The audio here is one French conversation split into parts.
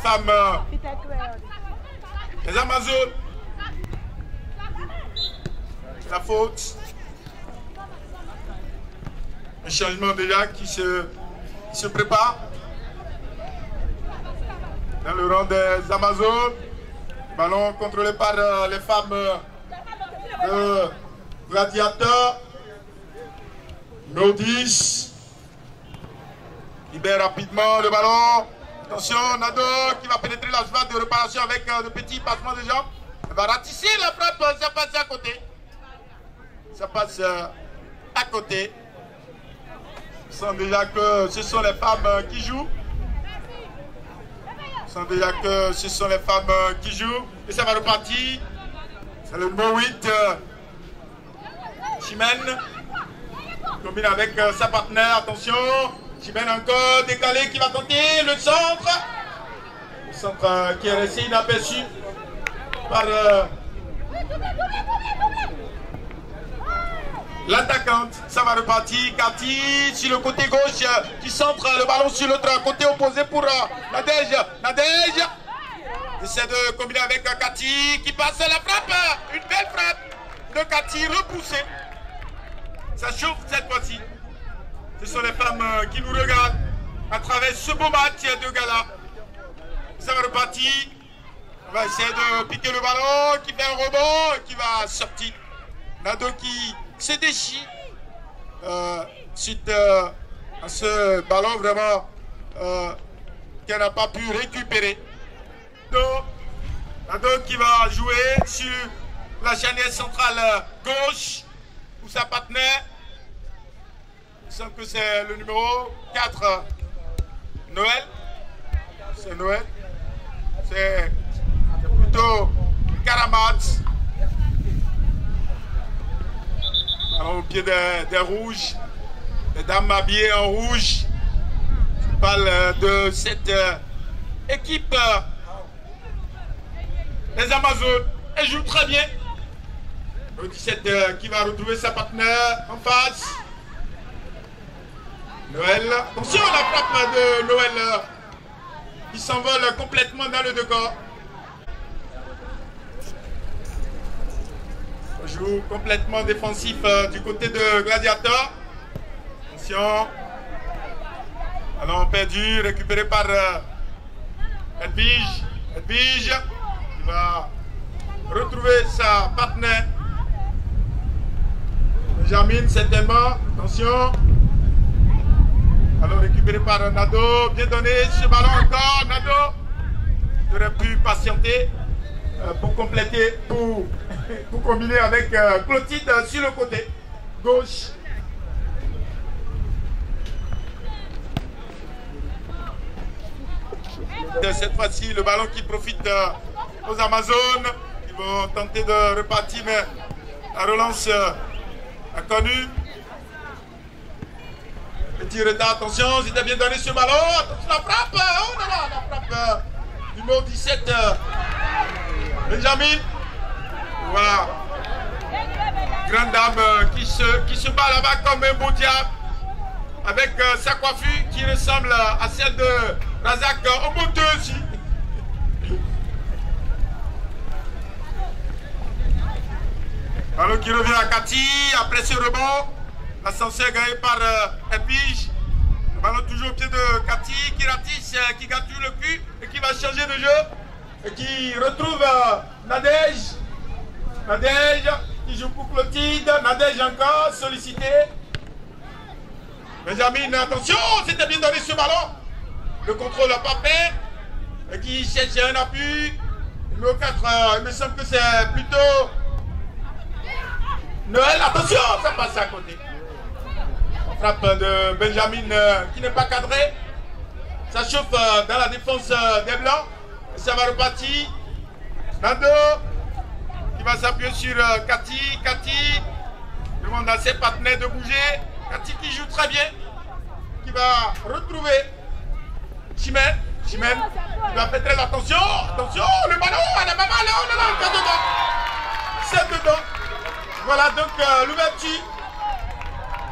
femmes, les Amazones. La faute. Un changement déjà qui se prépare. Dans le rang des Amazones. Ballon contrôlé par les femmes de Gladiateur. No10. Libère rapidement le ballon. Attention, Nado qui va pénétrer la surface de réparation avec de petits passements de jambes. Elle va ratisser la frappe, ça passe à côté. Ça passe à côté. On sent déjà que ce sont les femmes qui jouent. On sent déjà que ce sont les femmes qui jouent. Et ça va repartir. C'est le numéro 8. Chimène. Combine avec sa partenaire. Attention. Chimène encore décalé qui va tenter le centre. Le centre qui est resté inaperçu par l'attaquante. Ça va repartir. Cathy sur le côté gauche qui centre le ballon sur l'autre côté opposé pour Nadège. Nadège essaie de combiner avec Cathy qui passe la frappe. Une belle frappe de Cathy repoussée. Ça chauffe cette fois-ci. Ce sont les femmes qui nous regardent à travers ce beau match de gala. Ça va repartir. On va essayer de piquer le ballon qui fait un rebond et qui va sortir. Nado qui se déchire suite à ce ballon vraiment qu'elle n'a pas pu récupérer. Nado qui va jouer sur la charnière centrale gauche pour sa partenaire. Je sens que c'est le numéro 4, Noël. C'est Noël. C'est plutôt Karamat. Alors, au pied des rouges, les dames habillées en rouge. Je parle de cette équipe, les Amazones. Elle joue très bien. Le 17 qui va retrouver sa partenaire en face. Noël. Attention à la frappe de Noël qui s'envole complètement dans le décor. On joue complètement défensif du côté de Gladiateur. Attention. Ballon perdu, récupéré par Edwige. Edwige qui va retrouver sa partenaire. Benjamin certainement. Attention. Alors récupéré par Nado, bien donné ce ballon encore, Nado qui aurait pu patienter pour compléter, pour combiner avec Clotilde sur le côté gauche. Cette fois-ci, le ballon qui profite aux Amazones, qui vont tenter de repartir, mais la relance a connu. Petit retard, attention, c'était bien donné ce ballon. Attention, la frappe. Oh là là, la frappe numéro 17. Benjamin. Voilà. Grande dame qui se bat là-bas comme un beau diable. Avec sa coiffure qui ressemble à celle de Razak Omote aussi. Ballon qui revient à Cathy après ce rebond. L'ascenseur gagné par Edwige. Le ballon toujours au pied de Cathy qui ratisse, qui gâtue le cul et qui va changer de jeu. Et qui retrouve Nadège. Nadège qui joue pour Clotilde. Nadège encore sollicité. Benjamin, attention, c'était bien donné ce ballon. Le contrôle n'a pas fait. Et qui cherche un appui. Numéro 4, il me semble que c'est plutôt Noël. Attention, ça passe à côté. Frappe de Benjamin qui n'est pas cadré. Ça chauffe dans la défense des Blancs. Et ça va repartir. Nando qui va s'appuyer sur Cathy. Cathy demande à ses partenaires de bouger. Cathy qui joue très bien. Qui va retrouver Chimène. Chimène qui va faire très attention. Attention, le ballon, elle est pas mal. Oh là là, c'est dedans. C'est dedans. Voilà donc l'ouverture.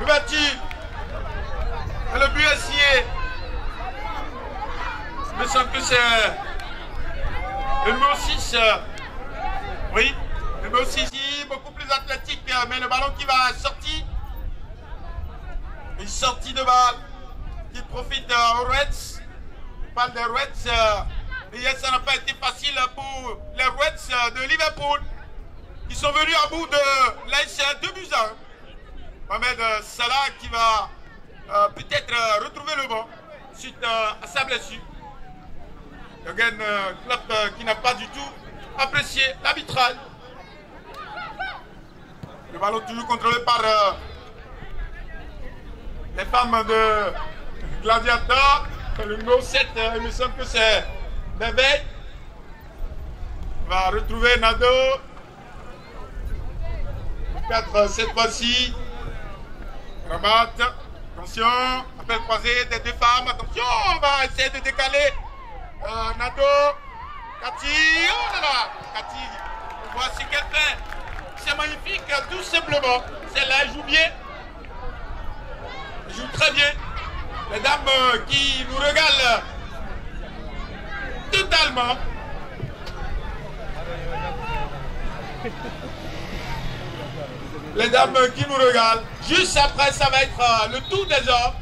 L'ouverture. Le but est signé. Il me semble que c'est Le numéro 6, oui, le numéro 6, beaucoup plus athlétique, mais le ballon qui va sortir. Une sortie de balle qui profite aux Reds. On parle des Reds. Hier, ça n'a pas été facile pour les Reds de Liverpool qui sont venus à bout de l'AS 2-1. Mohamed Salah qui va peut-être retrouver le banc suite à sa blessure. Jürgen Klopp qui n'a pas du tout apprécié l'arbitrage. Le ballon toujours contrôlé par les femmes de Gladiator. Le numéro 7, il me semble que c'est Bébé. On va retrouver Nado. 4 cette fois-ci. Rabat. Attention. Appel croisé des deux femmes. Attention, on va essayer de décaler. Nado. Cathy. Oh là là. Cathy. Voici qu'elle fait. C'est magnifique, tout simplement. Celle-là, elle joue bien. Elle joue très bien. Les dames qui nous régalent totalement. Les dames qui nous régalent. Juste après, ça va être le tour des hommes.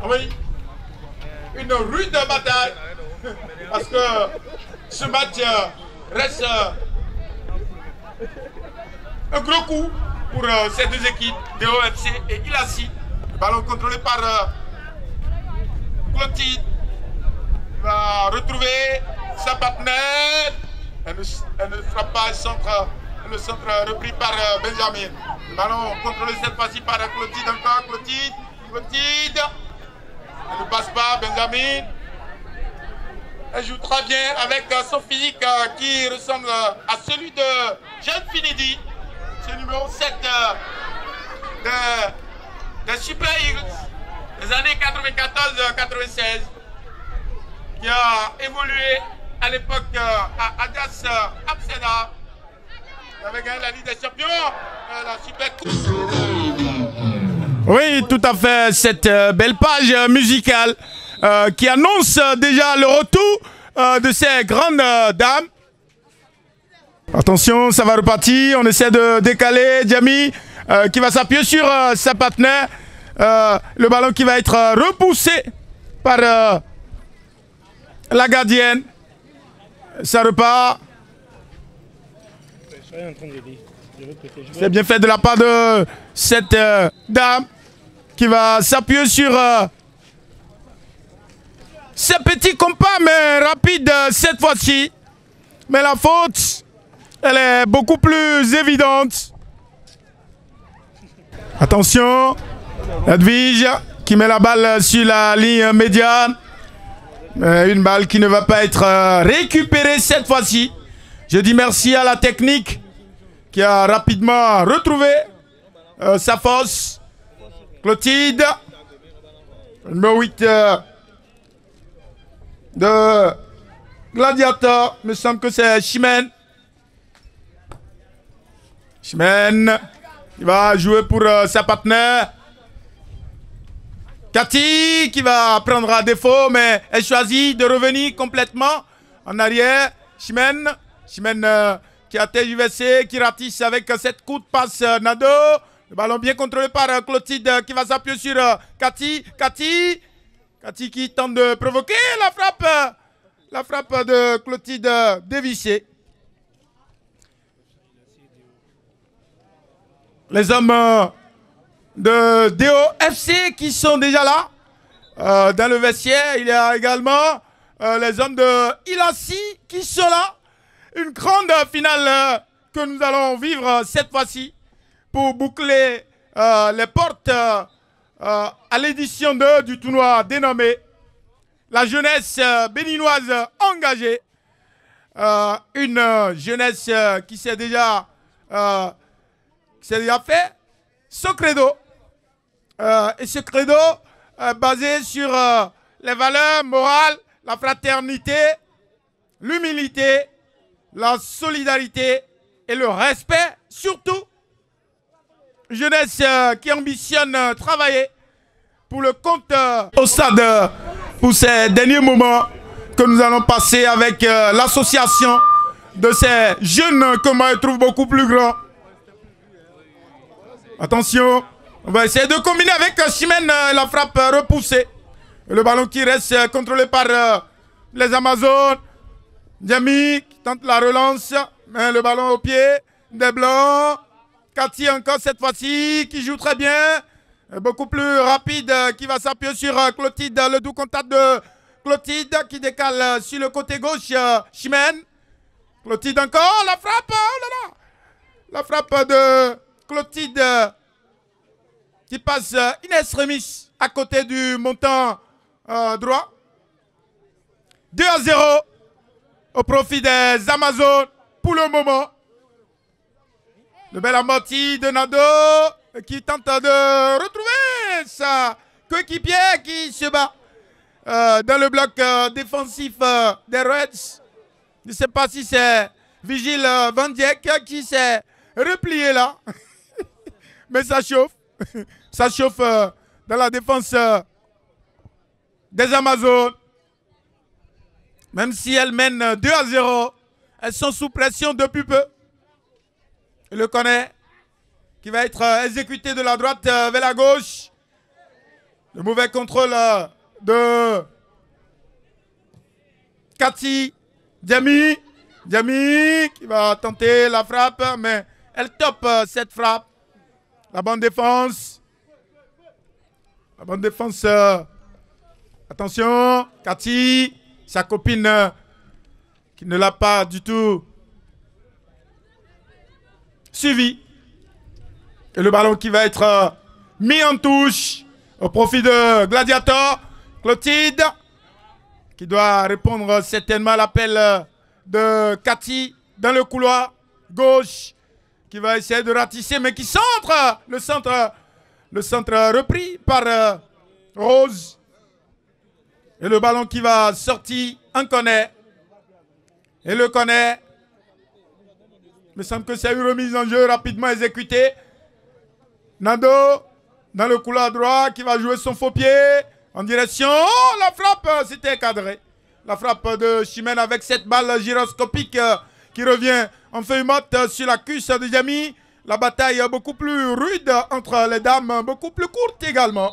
Ah oui. Une rude bataille. Parce que ce match reste un gros coup pour ces deux équipes, DOFC et Ilassi. Le ballon contrôlé par Clotilde. Il va retrouver sa partenaire. Elle ne sera pas le centre repris par Benjamin. Le ballon contrôlé cette fois-ci par Clotilde encore. Clotilde. Elle ne passe pas, Benjamin. Elle joue très bien avec son physique qui ressemble à celui de Jeanne Finidi. C'est le numéro 7 de Super Eagles des années 94-96 qui a évolué à l'époque à Ajax Amsterdam. Il avait gagné la Ligue des Champions, la Super Coupe. Oui, tout à fait, cette belle page musicale qui annonce déjà le retour de ces grandes dames. Attention, ça va repartir, on essaie de décaler, Djami qui va s'appuyer sur sa partenaire. Le ballon qui va être repoussé par la gardienne. Ça repart. C'est bien fait de la part de cette dame qui va s'appuyer sur ses petits compas, mais rapide cette fois-ci. Mais la faute, elle est beaucoup plus évidente. Attention, Edwige qui met la balle sur la ligne médiane. Une balle qui ne va pas être récupérée cette fois-ci. Je dis merci à la technique qui a rapidement retrouvé sa force. Clotilde, numéro 8 de Gladiator. Il me semble que c'est Chimène. Chimène, il va jouer pour sa partenaire. Cathy qui va prendre à défaut, mais elle choisit de revenir complètement en arrière. Chimène qui a tergiversé, qui ratisse avec cette coup de passe Nado. Le ballon bien contrôlé par Clotilde qui va s'appuyer sur Cathy. Cathy qui tente de provoquer la frappe de Clotilde dévissée. Les hommes de DOFC qui sont déjà là dans le vestiaire. Il y a également les hommes de Ilassi qui sont là. Une grande finale que nous allons vivre cette fois-ci pour boucler les portes à l'édition 2 du tournoi dénommé la jeunesse béninoise engagée. Une jeunesse qui s'est déjà fait ce credo. Et ce credo basé sur les valeurs morales, la fraternité, l'humilité, la solidarité et le respect, surtout. Jeunesse qui ambitionne travailler pour le compte au stade pour ces derniers moments que nous allons passer avec l'association de ces jeunes que moi je trouve beaucoup plus grands. Attention, on va essayer de combiner avec Chimène, la frappe repoussée. Le ballon qui reste contrôlé par les Amazones. Diamy qui tente la relance, mais le ballon au pied des Blancs. Cathy encore cette fois-ci qui joue très bien. Beaucoup plus rapide, qui va s'appuyer sur Clotilde. Le doux contact de Clotilde qui décale sur le côté gauche Chimène. Clotilde encore, la frappe, oh là là. La frappe de Clotilde qui passe in extremis à côté du montant droit. 2-0 au profit des Amazones pour le moment. Le bel amorti de Nado qui tente de retrouver sa coéquipière qui se bat dans le bloc défensif des Reds. Je ne sais pas si c'est Vigile Van Dijk qui s'est replié là. Mais ça chauffe. Ça chauffe dans la défense des Amazones. Même si elles mènent 2-0, elles sont sous pression depuis peu. Il le connaît. Qui va être exécuté de la droite vers la gauche. Le mauvais contrôle de Cathy. Diamy qui va tenter la frappe, mais elle top cette frappe. La bonne défense. La bonne défense. Attention, Cathy, sa copine qui ne l'a pas du tout suivi. Et le ballon qui va être mis en touche au profit de Gladiator. Clotilde qui doit répondre certainement à l'appel de Cathy dans le couloir gauche. Qui va essayer de ratisser mais qui centre. Le centre repris par Rose. Et le ballon qui va sortir en connaît. Et le connaît. Il me semble que c'est une remise en jeu rapidement exécutée. Nado dans le couloir droit qui va jouer son faux pied en direction. Oh, la frappe, c'était cadré. La frappe de Chimène avec cette balle gyroscopique qui revient en feuille morte sur la cuisse de Diamy. La bataille beaucoup plus rude entre les dames, beaucoup plus courte également.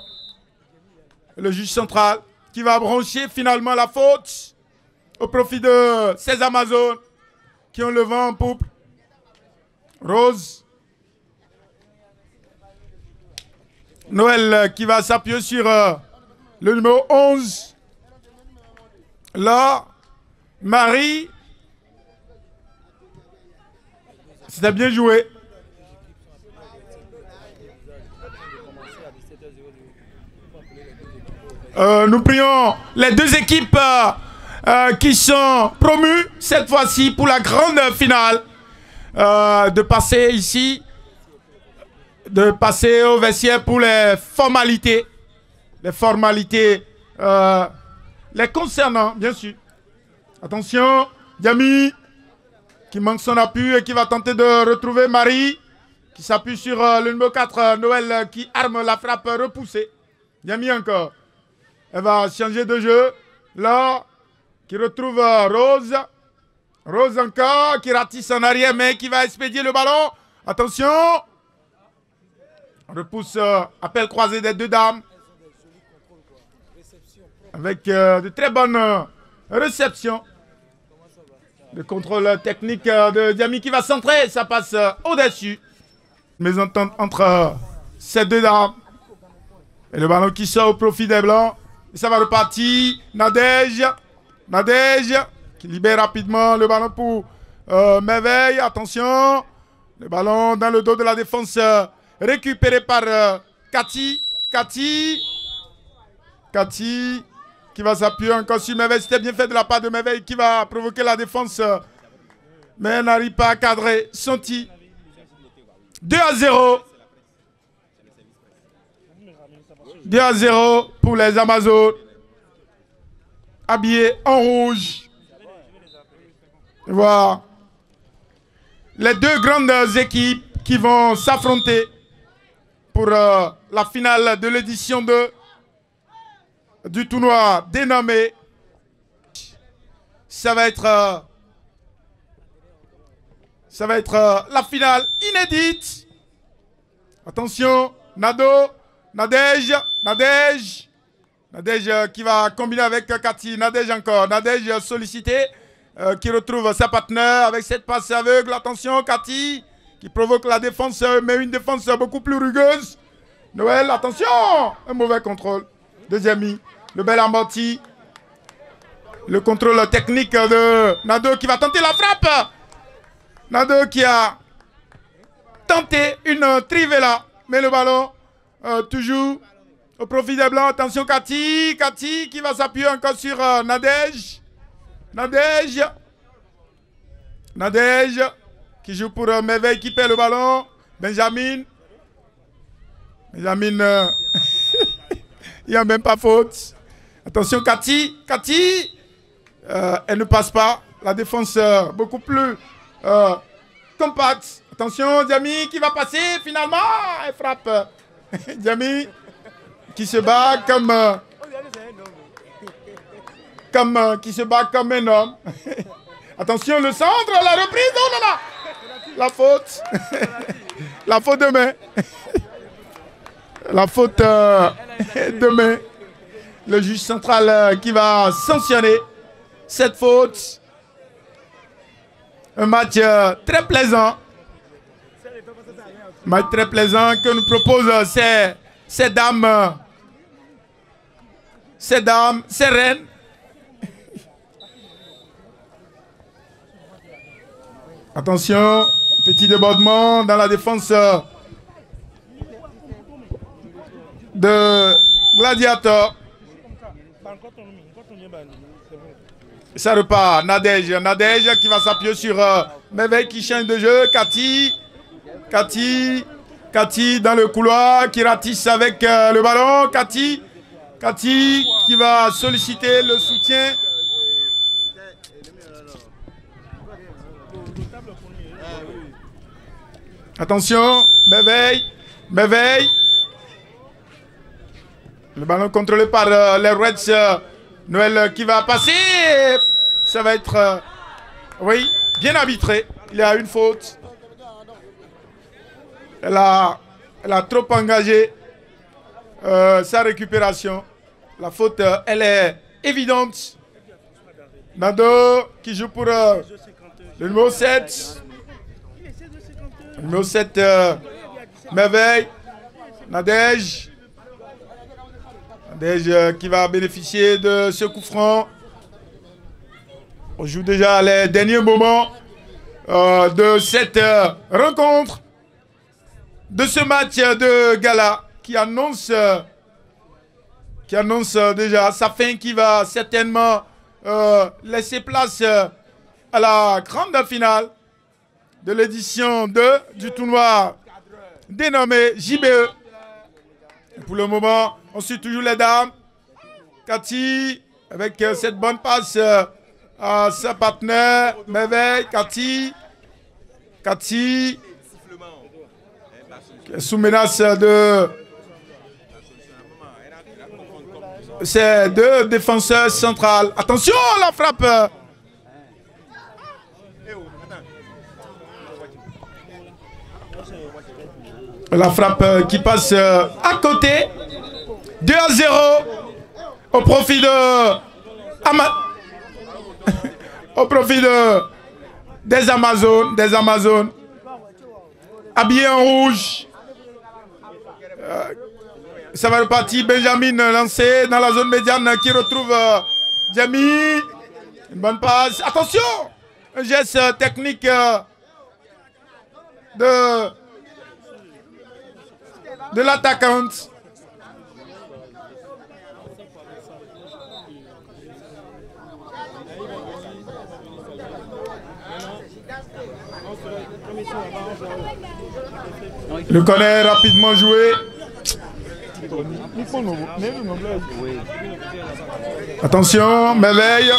Le juge central qui va brancher finalement la faute au profit de ces Amazones qui ont le vent en poupe. Rose. Noël qui va s'appuyer sur le numéro 11. Là, Marie. C'était bien joué. Nous prions les deux équipes qui sont promues cette fois-ci pour la grande finale de passer ici, de passer au vestiaire pour les formalités les concernant, bien sûr. Attention, Diamy qui manque son appui et qui va tenter de retrouver Marie qui s'appuie sur le numéro 4, Noël qui arme la frappe repoussée. Diamy encore. Elle va changer de jeu. Là, qui retrouve Rose. Rose encore, qui ratisse en arrière, mais qui va expédier le ballon. Attention. Repousse, appel croisé des deux dames. Avec de très bonnes réceptions. Le contrôle technique de Diamy qui va centrer. Ça passe au-dessus. Mésentente entre ces deux dames. Et le ballon qui sort au profit des Blancs. Et ça va repartir. Nadège qui libère rapidement le ballon pour Merveille. Attention. Le ballon dans le dos de la défense récupéré par Cathy. Cathy qui va s'appuyer encore sur Merveille. C'était bien fait de la part de Merveille qui va provoquer la défense. Mais elle n'arrive pas à cadrer son tir. 2-0. 2-0 pour les Amazones. Habillés en rouge. Voilà. Les deux grandes équipes qui vont s'affronter pour la finale de l'édition 2 du tournoi dénommé Ça va être la finale inédite. Attention, Nado, Nadège qui va combiner avec Cathy. Nadège encore. Nadège sollicité qui retrouve sa partenaire avec cette passe aveugle. Attention, Cathy qui provoque la défense, mais une défense beaucoup plus rugueuse. Noël, attention, un mauvais contrôle de Jamie. Le bel amorti. Le contrôle technique de Nado qui va tenter la frappe. Nado qui a tenté une trivela. Mais le ballon, toujours au profit des Blancs. Attention, Cathy. Cathy qui va s'appuyer encore sur Nadège. Nadège qui joue pour Merveille qui perd le ballon. Benjamin. Il n'y a même pas faute. Attention, Cathy. Elle ne passe pas. La défense beaucoup plus compacte. Attention, Diami qui va passer finalement. Elle frappe. Diami qui se bat comme un homme. Attention, le centre, la reprise. Oh là là. La faute. La faute de main. La faute de main. Le juge central qui va sanctionner cette faute. Un match très plaisant. Match très plaisant que nous proposent ces dames. Ces reines. Attention, petit débordement dans la défense de Gladiator. Ça repart. Nadège qui va s'appuyer sur Merveille qui change de jeu. Cathy dans le couloir qui ratisse avec le ballon. Cathy qui va solliciter le soutien. Attention, Merveille. Le ballon contrôlé par les Reds. Noël qui va passer. Ça va être, oui, bien arbitré. Il y a une faute. Elle a trop engagé sa récupération. La faute, elle est évidente. Nado qui joue pour le numéro 7. Le numéro 7, Merveille. Nadège qui va bénéficier de ce coup franc. On joue déjà les derniers moments de cette rencontre, de ce match de gala qui annonce déjà sa fin, qui va certainement laisser place à la grande finale de l'édition 2 du tournoi dénommé JBE. Et pour le moment, on suit toujours les dames. Cathy, avec cette bonne passe à sa partenaire, Merveille. Cathy, qui est sous menace de ces deux défenseurs centrales. Attention, la frappe. La frappe qui passe à côté. 2-0 au profit des Amazones. Habillés en rouge. Ça va repartir. Benjamin lancé dans la zone médiane qui retrouve Jamie. Une bonne passe. Attention! Un geste technique de l'attaquante. Le corner rapidement joué. Attention, Merveille.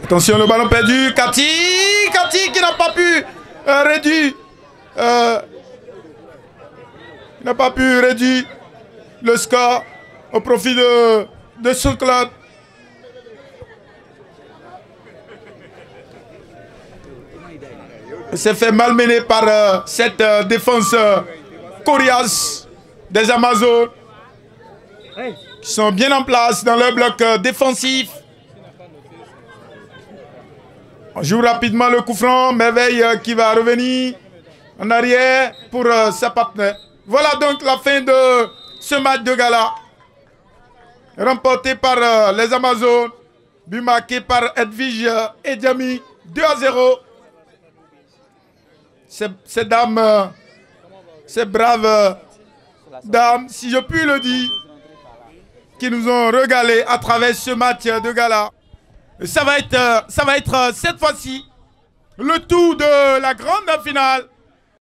Attention, le ballon perdu. Cathy qui n'a pas pu réduire le score au profit de ce club. Il s'est fait malmener par cette défense coriace des Amazones qui sont bien en place dans leur bloc défensif. On joue rapidement le coup franc. Merveille qui va revenir en arrière pour sa partenaire. Voilà donc la fin de ce match de gala. Remporté par les Amazones. But marqué par Edwige Edjami. 2-0. Ces dames, ces braves dames, si je puis le dire, qui nous ont régalé à travers ce match de gala. Ça va être cette fois-ci le tour de la grande finale